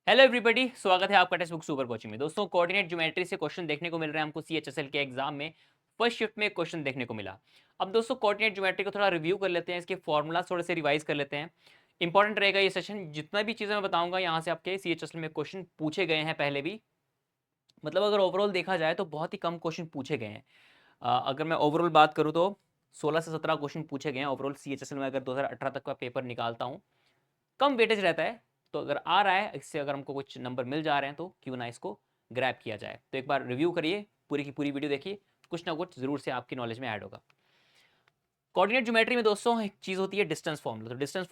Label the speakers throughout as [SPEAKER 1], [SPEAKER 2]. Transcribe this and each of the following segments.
[SPEAKER 1] Hello everybody, स्वागत है आपका टेक्स्ट बुक सुपर कोचिंग में। दोस्तों, कोऑर्डिनेट ज्योमेट्री से क्वेश्चन देखने को मिल रहे हैं हमको सीएचएसएल के एग्जाम में। फर्स्ट शिफ्ट में क्वेश्चन देखने को मिला। अब दोस्तों, कोऑर्डिनेट ज्योमेट्री को थोड़ा रिव्यू कर लेते हैं, इसके फॉर्मूला थोड़े से रिवाइज कर लेते हैं। इंपॉर्टेंट रहेगा ये सेशन। जितना भी चीज़ें मैं बताऊंगा यहाँ से आपके सीएचएसएल में क्वेश्चन पूछे गए हैं पहले भी। मतलब अगर ओवरऑल देखा जाए तो बहुत ही कम क्वेश्चन पूछे गए हैं। अगर मैं ओवरऑल बात करूँ तो 16 से 17 क्वेश्चन पूछे गए हैं ओवरऑल सीएचएसएल में। अगर 2018 तक का पेपर निकालता हूँ, कम वेटेज रहता है। तो अगर आ रहा है, इससे अगर हमको कुछ नंबर मिल जा रहे हैं तो क्यों ना इसको ग्रैब किया जाए। तो एक बार रिव्यू करिए, पूरी की पूरी वीडियो देखिए, कुछ ना कुछ जरूर से आपकी नॉलेज में ऐड होगा। कोऑर्डिनेट ज्योमेट्री में दोस्तों एक चीज होती है डिस्टेंस फॉर्मूला। तो डिस्टेंस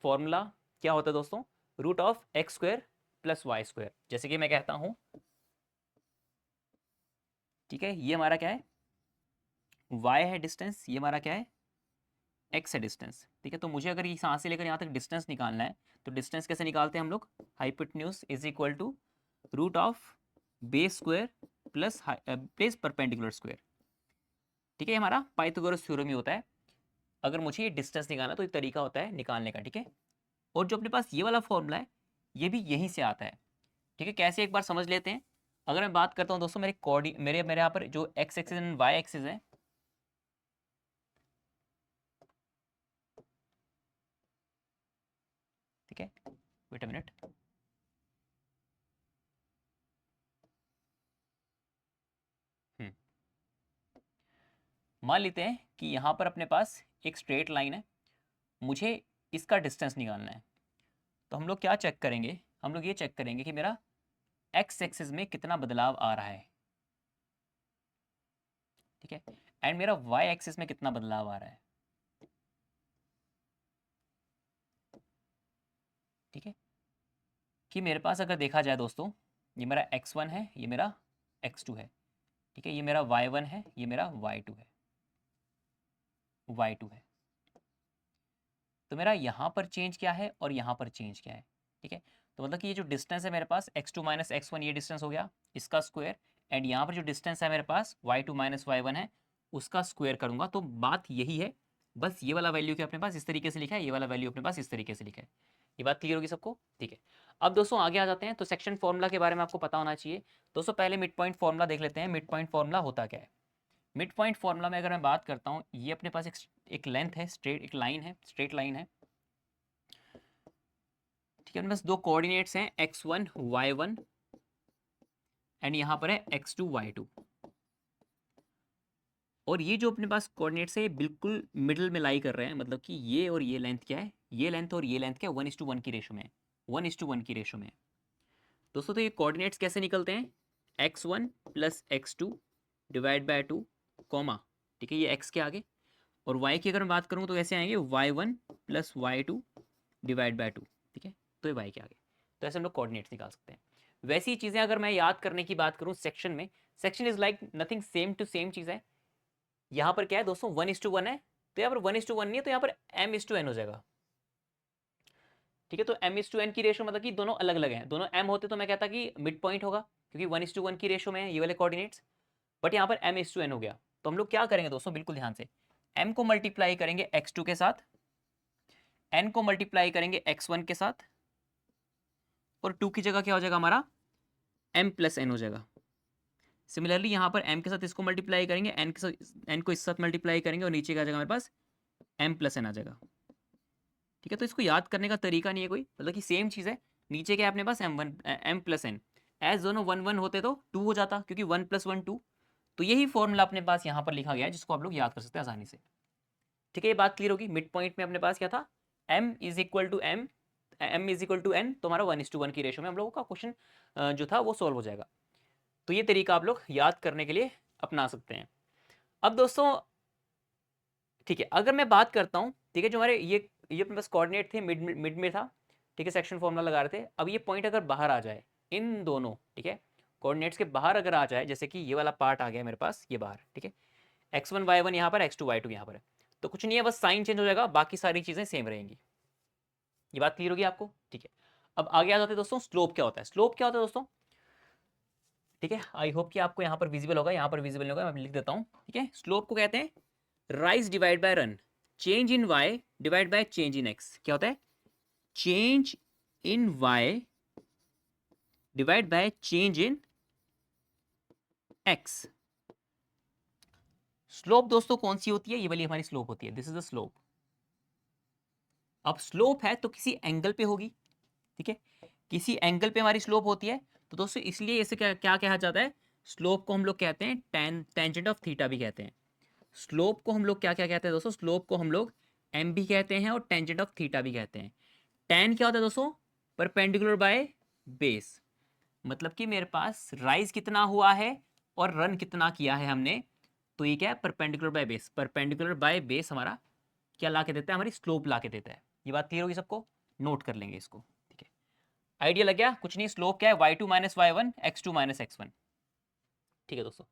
[SPEAKER 1] फॉर्मूला क्या होता है दोस्तों? Root of X square plus Y square. जैसे कि मैं कहता हूं, ठीक है, ये हमारा क्या है? y है डिस्टेंस, ये हमारा क्या है? x है डिस्टेंस। ठीक है, तो मुझे अगर यहाँ से लेकर यहाँ तक डिस्टेंस निकालना है तो डिस्टेंस कैसे निकालते हैं हम लोग? Hypotenuse is equal to root of base square plus base perpendicular square. ठीक है, ये हमारा पाइथागोरस थ्योरम ही होता है। अगर मुझे ये डिस्टेंस निकालना तो ये तरीका होता है निकालने का। ठीक है, और जो अपने पास ये वाला फॉर्मूला है, ये भी यहीं से आता है। ठीक है, कैसे एक बार समझ लेते हैं। अगर मैं बात करता हूँ दोस्तों, मेरे मेरे यहाँ पर जो x axis and y axis है, ठीक है, वेट अ मिनट। मान लेते हैं कि यहाँ पर अपने पास एक स्ट्रेट लाइन है, मुझे इसका डिस्टेंस निकालना है। तो हम लोग क्या चेक करेंगे? हम लोग ये चेक करेंगे कि मेरा एक्स एक्सिस में कितना बदलाव आ रहा है, ठीक है, एंड मेरा वाई एक्सिस में कितना बदलाव आ रहा है। ठीक है, कि मेरे पास अगर देखा जाए दोस्तों, ये मेरा x1 है, ये मेरा x2 है। ठीक है, ये मेरा y1 है, ये मेरा y2 है। तो मेरा यहाँ पर चेंज क्या है और यहाँ पर चेंज क्या है? ठीक है, तो मतलब कि ये जो डिस्टेंस है मेरे पास x2 माइनस x1, ये डिस्टेंस हो गया, इसका स्क्वायर। एंड यहाँ पर जो डिस्टेंस है मेरे पास y2 माइनस y1 है, उसका स्क्वायर करूंगा। तो बात यही है, बस ये वाला वैल्यू क्या अपने पास इस तरीके से लिखा है, ये वाला वैल्यू अपने पास इस तरीके से लिखा है। ये बात क्लियर होगी सबको? ठीक है, अब दोस्तों आगे आ जाते हैं। तो सेक्शन फॉर्मूला के बारे में आपको पता होना चाहिए। दोस्तों पहले मिड पॉइंट फॉर्मूला देख लेते हैं। मिड पॉइंट फॉर्मूला होता क्या है? मिड पॉइंट फॉर्मूला में अगर मैं बात करता हूँ, ये अपने पास एक लेंथ है, स्ट्रेट एक लाइन है, स्ट्रेट लाइन है। ठीक है, अपने पास दो कोऑर्डिनेट्स हैं x1 y1 एंड यहाँ पर है x2 y2। और ये जो अपने पास कोऑर्डिनेट्स है, ये बिल्कुल मिडिल में लाई कर रहे हैं। मतलब कि ये और ये लेंथ क्या है? ये लेंथ और ये लेंथ क्या है? 1:1 की रेशो में है, 1:1 की रेशो में है। दोस्तों तो ये कोऑर्डिनेट्स कैसे निकलते हैं? x1 plus x2 divide by 2 comma, ठीक है, ये x के आगे। और y की अगर मैं बात करूँ तो कैसे आएंगे? y1 plus y2 divide by 2। ठीक है, तो ये y के आगे। तो ऐसे हम लोग कोऑर्डिनेट्स निकाल सकते हैं। वैसी चीज़ें अगर मैं याद करने की बात करूँ सेक्शन में, section is like nothing, same to same चीज़ है। यहाँ पर क्या है दोस्तों? 1:1 है, तो यहाँ पर 1:1 नहीं है, तो यहाँ पर m:n हो जाएगा। ठीक है, तो m:n की रेशो मतलब कि दोनों अलग अलग हैं। दोनों m होते तो मैं कहता कि मिड पॉइंट होगा, क्योंकि 1:1 की रेशो में है ये वाले कोऑर्डिनेट्स। बट यहाँ पर m:n हो गया। तो हम लोग क्या करेंगे दोस्तों, बिल्कुल ध्यान से, m को मल्टीप्लाई करेंगे x2 के साथ, n को मल्टीप्लाई करेंगे x1 के साथ, और 2 की जगह क्या हो जाएगा हमारा? m प्लस n हो जाएगा। सिमिलरली यहाँ पर m के साथ इसको मल्टीप्लाई करेंगे, n के साथ n को इस साथ मल्टीप्लाई करेंगे, और नीचे क्या आ जाएगा मेरे पास? m प्लस n आ जाएगा। ठीक है, तो इसको याद करने का तरीका नहीं है कोई, मतलब कि सेम चीज़ है। नीचे क्या है अपने पास? m plus n। एज दोनों 1:1 होते तो 2 हो जाता, क्योंकि 1 + 1 2। तो यही फॉर्मूला अपने पास यहाँ पर लिखा गया है, जिसको आप लोग याद कर सकते हैं आसानी से। ठीक है, ये बात क्लियर होगी। मिड पॉइंट में अपने पास क्या था? m=n, तो हमारा 1:1 की रेशो में हम लोगों का क्वेश्चन जो था वो सॉल्व हो जाएगा। तो ये तरीका आप लोग याद करने के लिए अपना सकते हैं। अब दोस्तों, ठीक है, अगर मैं बात करता हूँ, ठीक है, जो हमारे ये अपने पास कोऑर्डिनेट थे, मिड में था। ठीक है, सेक्शन फॉर्मूला लगा रहे थे। अब ये पॉइंट अगर बाहर आ जाए, इन दोनों, ठीक है, कोऑर्डिनेट्स के बाहर अगर आ जाए, जैसे कि ये वाला पार्ट आ गया मेरे पास ये बाहर, ठीक है, x1 y1 यहाँ पर, x2 y2 यहाँ पर है, तो कुछ नहीं है, बस साइन चेंज हो जाएगा, बाकी सारी चीज़ें सेम रहेंगी। ये बात क्लियर होगी आपको? ठीक है, अब आगे आ जाते हैं दोस्तों, स्लोप क्या होता है? स्लोप क्या होता है दोस्तों? ठीक है, आई होप कि आपको यहाँ पर विजिबल होगा, यहाँ पर विजिबल नहीं होगा, मैं लिख देता हूँ। ठीक है, स्लोप को कहते हैं rise divide by run, change in y divide by change in x. क्या होता है? Change in y divide by change in x. Slope दोस्तों कौन सी होती है, ये वाली हमारी स्लोप होती है, दिस इज द स्लोप। अब स्लोप है तो किसी एंगल पे होगी, ठीक है, किसी एंगल पे हमारी स्लोप होती है। तो दोस्तों इसलिए इसे क्या क्या कहा जाता है, स्लोप को हम लोग कहते हैं टेंजेंट ऑफ थीटा भी कहते हैं। स्लोप को हम लोग क्या क्या कहते हैं दोस्तों, स्लोप को हम लोग एम भी कहते हैं और टेंजेंट ऑफ थीटा भी कहते हैं। टेन क्या होता है दोस्तों, परपेंडिकुलर बाय बेस, मतलब कि मेरे पास राइज कितना हुआ है और रन कितना किया है हमने, तो ये क्या है, perpendicular by base. Perpendicular by base हमारा क्या ला के देता है, हमारी स्लोप ला के देता है। ये बात क्लियर होगी सबको, नोट कर लेंगे इसको, ठीक है। आइडिया लग गया, कुछ नहीं, स्लोप क्या है, y2 minus y1 x2 minus x1, ठीक है दोस्तों।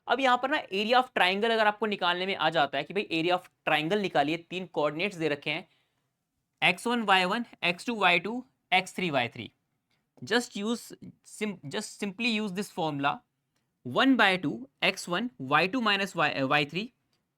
[SPEAKER 1] अब यहाँ पर ना एरिया ऑफ ट्राइंगल अगर आपको निकालने में आ जाता है कि भाई एरिया ऑफ ट्राइंगल निकालिए, तीन कोऑर्डिनेट्स दे रखे हैं x1 y1 x2 y2 x3 y3, just simply use this formula 1/2 x1 y2 minus y3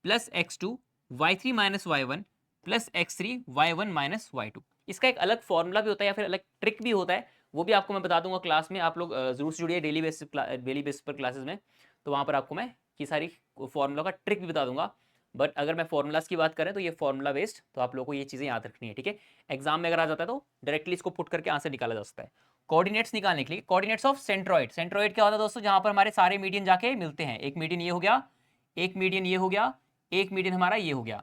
[SPEAKER 1] plus x2 y3 minus y1 plus x3 y1 minus y2। इसका एक अलग फॉर्मूला भी होता है या फिर अलग ट्रिक भी होता है, वो भी आपको मैं बता दूंगा क्लास में। आप लोग जरूर से जुड़िए डेली बेसिस पर क्लासेस में, तो वहाँ पर आपको मैं की सारी फॉर्मूला का ट्रिक भी बता दूंगा। बट अगर मैं फॉर्मूलाज की बात करें तो ये फॉर्मूला बेस्ड, तो आप लोगों को ये चीज़ें याद रखनी है, ठीक है। एग्जाम में अगर आ जाता है तो डायरेक्टली इसको पुट करके आंसर निकाला जा सकता है। कोऑर्डिनेट्स निकालने के लिए, कोऑर्डिनेट्स ऑफ सेंट्रॉइड, सेंट्रॉइड क्या होता है दोस्तों, जहां पर हमारे सारे मीडियन जाके मिलते हैं। एक मीडियन ये हो गया, एक मीडियन ये हो गया, एक मीडियन हमारा ये हो गया।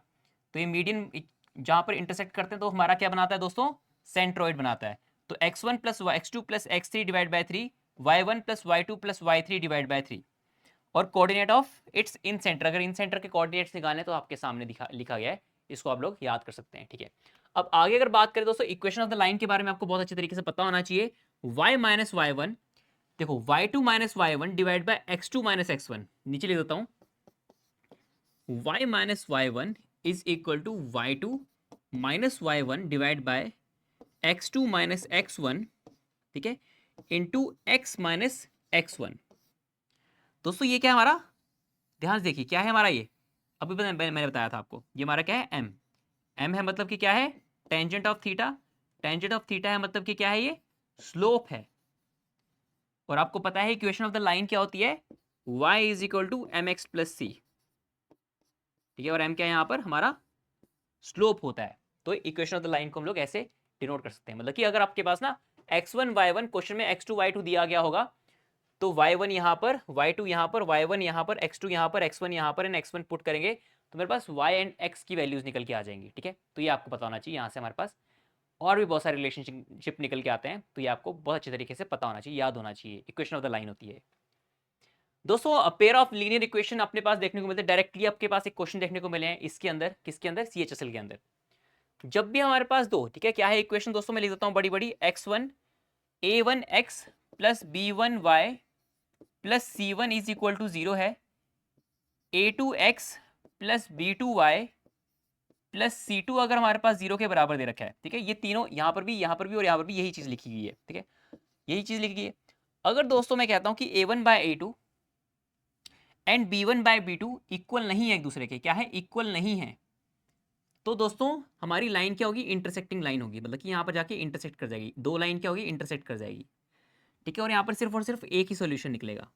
[SPEAKER 1] तो ये मीडियन जहां पर इंटरसेक्ट करते हैं तो हमारा क्या बनाता है दोस्तों, सेंट्रॉइड बनाता है। तो x1 plus x2 plus x3 divide by 3, y1 plus y2 plus y3 divide by 3, और coordinate of it's in centre. अगर इन सेंटर के कोऑर्डिनेट्स निकालने तो आपके सामने लिखा गया है, इसको आप लोग याद कर सकते हैं, ठीक है। अब आगे अगर बात करें दोस्तों, इक्वेशन ऑफ द लाइन के बारे में आपको बहुत अच्छे तरीके से पता होना चाहिए। y माइनस वाई वन, देखो y2 minus y one divide by x2 minus x1, नीचे लिख देता हूं, y minus y one is equal to y2 minus y one divide by x2 minus x1, ठीक है, इंटू x माइनस x1। दोस्तों ये क्या है हमारा, ध्यान से देखिए क्या है हमारा, ये अभी मैंने बताया था आपको, ये हमारा क्या है, m। m है मतलब कि क्या है, tangent of theta. Tangent of theta है मतलब कि क्या है, ये स्लोप है। और आपको पता है इक्वेशन ऑफ द लाइन क्या होती है, y is equal to M X plus C, ठीक है। और m क्या है यहाँ पर हमारा, स्लोप होता है। तो इक्वेशन ऑफ द लाइन को हम लोग ऐसे डिनोट कर सकते हैं, मतलब कि अगर आपके पास ना x1 y1 क्वेश्चन में x2 y2 दिया गया होगा, तो y1 यहाँ पर, y2 यहाँ पर, y1 यहाँ पर, x2 यहाँ पर, x1 यहाँ पर, एंड x1 पुट करेंगे तो मेरे पास y एंड x की वैल्यूज निकल के आ जाएंगी, ठीक है। तो ये आपको पता होना चाहिए। यहाँ से हमारे पास और भी बहुत सारे रिलेशनशिप निकल के आते हैं, तो ये आपको बहुत अच्छे तरीके से पता होना चाहिए, याद होना चाहिए। इक्वेशन ऑफ द लाइन होती है दोस्तों। पेयर ऑफ लीनियर इक्वेशन अपने पास देखने को मिलते हैं, डायरेक्टली आपके पास एक क्वेश्चन देखने को मिले हैं इसके अंदर, किसके अंदर, CHSL के अंदर। जब भी हमारे पास दो, ठीक है, क्या है इक्वेशन दोस्तों, मैं लिख देता हूं बड़ी बड़ी, x1 a1x plus b1y plus c1 is equal to 0 है, a2x plus b2y plus c2 अगर हमारे पास 0 के बराबर दे रखा है, ठीक है। ये तीनों यहाँ पर भी, यहाँ पर भी और यहाँ पर भी यही चीज लिखी गई है, ठीक है, यही चीज लिखी गई है। अगर दोस्तों मैं कहता हूं कि a1 bye a2 and b1 bye b2 equal नहीं है एक दूसरे के, क्या है, इक्वल नहीं है, तो दोस्तों हमारी लाइन क्या होगी, इंटरसेक्टिंग लाइन होगी, मतलब कि यहाँ पर जाके इंटरसेक्ट कर जाएगी, दो लाइन क्या होगी, इंटरसेक्ट कर जाएगी, ठीक है। और यहाँ पर सिर्फ और सिर्फ एक ही सॉल्यूशन निकलेगा,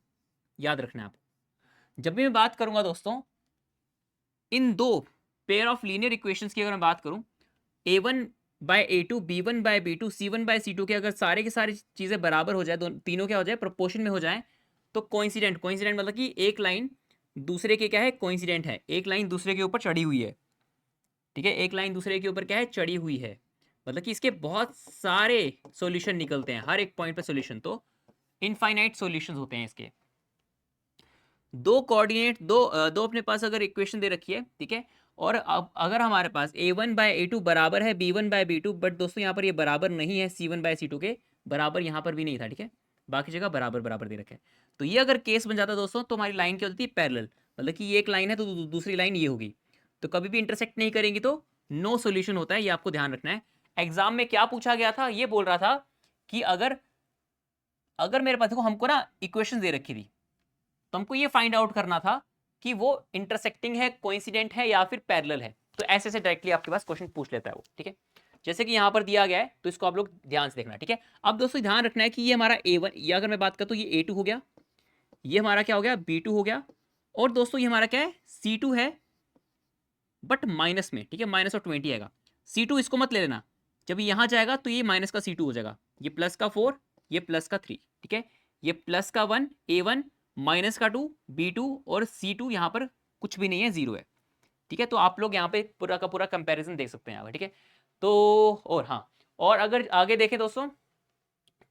[SPEAKER 1] याद रखना है आपको। जब भी मैं बात करूंगा दोस्तों इन दो पेयर ऑफ लीनियर इक्वेशंस की, अगर मैं बात करूं a1 bye a2 b1 bye b2 c1 bye c2 के अगर सारे के सारी चीज़ें बराबर हो जाए, तीनों क्या हो जाए, प्रोपोर्शन में हो जाए, तो कोइंसिडेंट, कोइंसिडेंट मतलब कि एक लाइन दूसरे के क्या है, कोइंसिडेंट है, एक लाइन दूसरे के ऊपर चढ़ी हुई है, ठीक है, एक लाइन दूसरे के ऊपर क्या है, चढ़ी हुई है, मतलब कि इसके बहुत सारे सॉल्यूशन निकलते हैं, हर एक पॉइंट पे सॉल्यूशन, तो इनफाइनाइट सॉल्यूशंस होते हैं इसके। दो कोऑर्डिनेट, दो अपने पास अगर इक्वेशन दे रखी है, ठीक है, और अब अगर हमारे पास a1 बाय a2 बराबर है b1 बाय b2, बट दोस्तों यहाँ पर ये बराबर नहीं है c1 बाय c2 के बराबर, यहाँ पर भी नहीं था, ठीक है, बाकी जगह बराबर बराबर दे रखे हैं। तो ये अगर केस बन जाता दोस्तों, तो हमारी लाइन क्या होती है, पैरेलल, मतलब कि ये एक लाइन है तो दूसरी लाइन ये होगी, तो कभी भी इंटरसेक्ट नहीं करेंगी, तो नो सोल्यूशन होता है, ये आपको ध्यान रखना है। एग्जाम में क्या पूछा गया था, ये बोल रहा था कि अगर अगर मेरे पास, देखो हमको ना इक्वेशन दे रखी थी, तो हमको ये फाइंड आउट करना था कि वो इंटरसेक्टिंग है, कोइंसिडेंट है या फिर पैरेलल है, तो ऐसे से डायरेक्टली आपके पास क्वेश्चन पूछ लेता है वो, ठीक है। जैसे कि यहाँ पर दिया गया है, तो इसको आप लोग ध्यान से देखना, ठीक है। अब दोस्तों ध्यान रखना है कि ये हमारा A1, ये अगर मैं बात करूँ तो ये A2 हो गया, ये हमारा क्या हो गया B2 हो गया, और दोस्तों ये हमारा क्या है C2 है, बट माइनस में, ठीक है, -20 आएगा। C2 इसको मत ले लेना, जब यहाँ जाएगा तो ये माइनस का C2 हो जाएगा, ये प्लस का 4, ये प्लस का 3, ठीक है, ये प्लस का 1 A1, माइनस का 2 B2, और C2 यहाँ पर कुछ भी नहीं है, 0 है, ठीक है। तो आप लोग यहाँ पे पूरा का पूरा कंपैरिजन देख सकते हैं यहाँ पर, ठीक है। तो और हाँ, और अगर आगे देखें दोस्तों,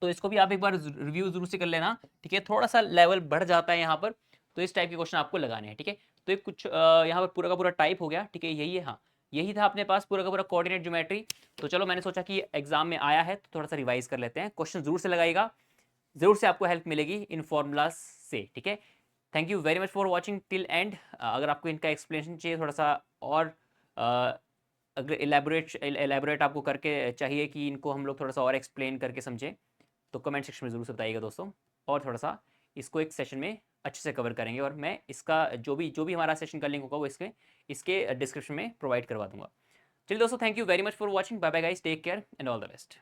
[SPEAKER 1] तो इसको भी आप एक बार रिव्यू जरूर से कर लेना, ठीक है। थोड़ा सा लेवल बढ़ जाता है यहाँ पर, तो इस टाइप के क्वेश्चन आपको लगाने हैं, ठीक है। तो एक कुछ यहाँ पर पूरा का पूरा टाइप हो गया, ठीक है, यही है, हाँ यही था अपने पास पूरा का पूरा कोऑर्डिनेट ज्योमेट्री। तो चलो मैंने सोचा कि एग्जाम में आया है तो थोड़ा सा रिवाइज कर लेते हैं, क्वेश्चन जरूर से लगाइएगा, जरूर से आपको हेल्प मिलेगी इन फॉर्मूलाज से, ठीक है। Thank you very much for watching till and. अगर आपको इनका एक्सप्लेनेशन चाहिए थोड़ा सा और अगर एलेबोरेट आपको करके चाहिए कि इनको हम लोग थोड़ा सा और एक्सप्लेन करके समझें, तो कमेंट सेक्शन में ज़रूर से बताइएगा दोस्तों, और थोड़ा सा इसको एक सेशन में अच्छे से कवर करेंगे, और मैं इसका जो भी हमारा सेशन का लिंक होगा वो इसके डिस्क्रिप्शन में प्रोवाइड करवा दूंगा। चलिए दोस्तों, thank you very much for watching, bye bye guys, take care and all the best.